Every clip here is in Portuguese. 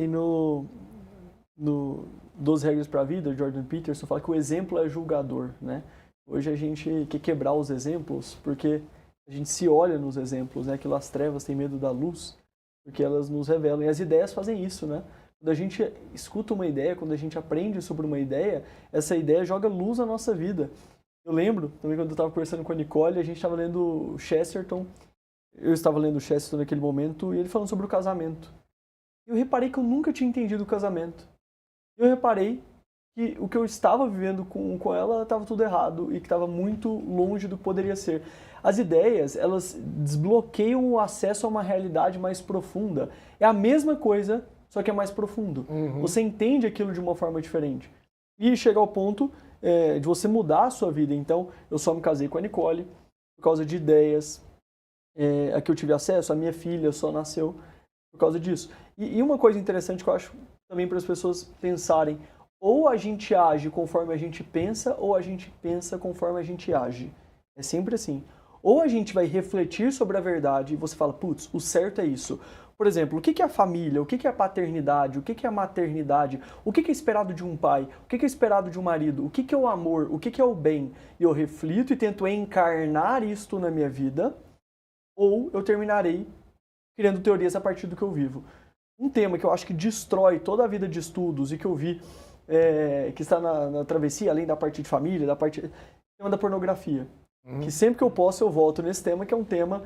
E no 12 Regras para a Vida, Jordan Peterson fala que o exemplo é julgador, né? Hoje a gente quer quebrar os exemplos porque a gente se olha nos exemplos, né? Aquilo, as trevas têm medo da luz, porque elas nos revelam. E as ideias fazem isso, né? Quando a gente escuta uma ideia, quando a gente aprende sobre uma ideia, essa ideia joga luz na nossa vida. Eu lembro, também quando eu estava conversando com a Nicole, a gente estava lendo Chesterton, eu estava lendo Chesterton naquele momento, e ele falando sobre o casamento. Eu reparei que eu nunca tinha entendido o casamento. Eu reparei que o que eu estava vivendo com ela estava tudo errado e que estava muito longe do que poderia ser. As ideias, elas desbloqueiam o acesso a uma realidade mais profunda. É a mesma coisa, só que é mais profundo. Você entende aquilo de uma forma diferente. E chega ao ponto de você mudar a sua vida. Então, eu só me casei com a Nicole por causa de ideias a que eu tive acesso. A minha filha só nasceu por causa disso. E uma coisa interessante que eu acho também para as pessoas pensarem, ou a gente age conforme a gente pensa, ou a gente pensa conforme a gente age. É sempre assim. Ou a gente vai refletir sobre a verdade e você fala, putz, o certo é isso. Por exemplo, o que é a família? O que é a paternidade? O que é a maternidade? O que é esperado de um pai? O que é esperado de um marido? O que é o amor? O que é o bem? E eu reflito e tento encarnar isto na minha vida, ou eu terminarei criando teorias a partir do que eu vivo. Um tema que eu acho que destrói toda a vida de estudos e que eu vi que está na travessia, além da parte de família, o tema da pornografia. Que sempre que eu posso eu volto nesse tema, que é um tema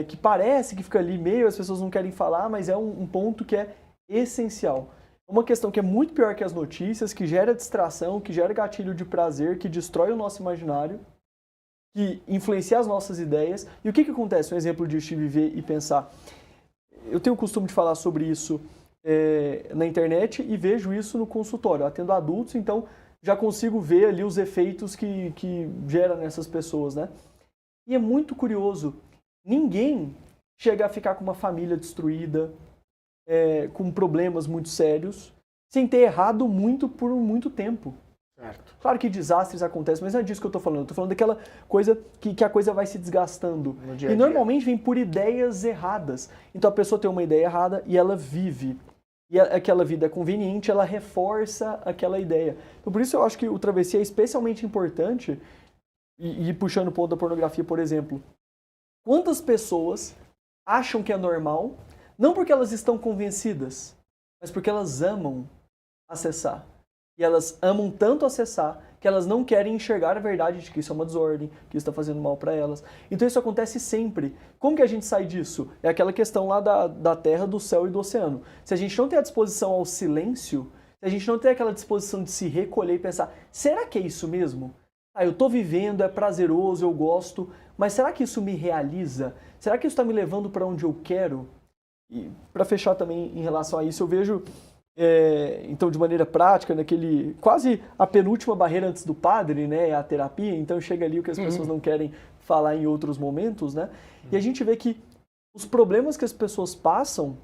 que parece que fica ali meio, as pessoas não querem falar, mas é um ponto que é essencial. Uma questão que é muito pior que as notícias, que gera distração, que gera gatilho de prazer, que destrói o nosso imaginário, que influencia as nossas ideias. E o que acontece? Um exemplo disso de viver e pensar. Eu tenho o costume de falar sobre isso na internet e vejo isso no consultório. Eu atendo adultos, então já consigo ver ali os efeitos que gera nessas pessoas, né? E é muito curioso. Ninguém chega a ficar com uma família destruída, com problemas muito sérios, sem ter errado muito por muito tempo. Certo. Claro que desastres acontecem, mas não é disso que eu estou falando. Eu estou falando daquela coisa que a coisa vai se desgastando. E normalmente vem por ideias erradas. Então a pessoa tem uma ideia errada e ela vive. E aquela vida é conveniente, ela reforça aquela ideia. Então por isso eu acho que o travessia é especialmente importante, e puxando o ponto da pornografia, por exemplo. Quantas pessoas acham que é normal, não porque elas estão convencidas, mas porque elas amam acessar. E elas amam tanto acessar que elas não querem enxergar a verdade de que isso é uma desordem, que isso está fazendo mal para elas. Então isso acontece sempre. Como que a gente sai disso? É aquela questão lá da terra, do céu e do oceano. Se a gente não tem a disposição ao silêncio, se a gente não tem aquela disposição de se recolher e pensar, será que é isso mesmo? Eu estou vivendo, é prazeroso, eu gosto, mas será que isso me realiza? Será que isso está me levando para onde eu quero? E para fechar também em relação a isso, eu vejo... então, de maneira prática, quase a penúltima barreira antes do padre, né, é a terapia. Então chega ali o que as pessoas não querem falar em outros momentos, né? E a gente vê que os problemas que as pessoas passam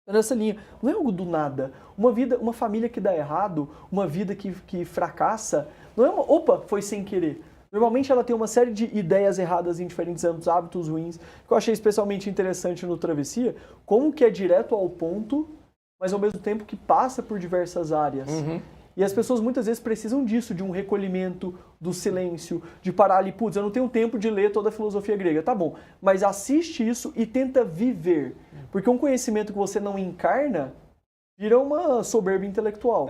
nessa linha não é algo do nada. Uma família que dá errado, uma vida que fracassa, não é opa, foi sem querer. Normalmente ela tem uma série de ideias erradas em diferentes âmbitos, hábitos ruins, que eu achei especialmente interessante no Travessia, como que é direto ao ponto, mas ao mesmo tempo que passa por diversas áreas. E as pessoas muitas vezes precisam disso, de um recolhimento, do silêncio, de parar ali, putz, eu não tenho tempo de ler toda a filosofia grega. Tá bom, mas assiste isso e tenta viver. Porque um conhecimento que você não encarna vira uma soberba intelectual.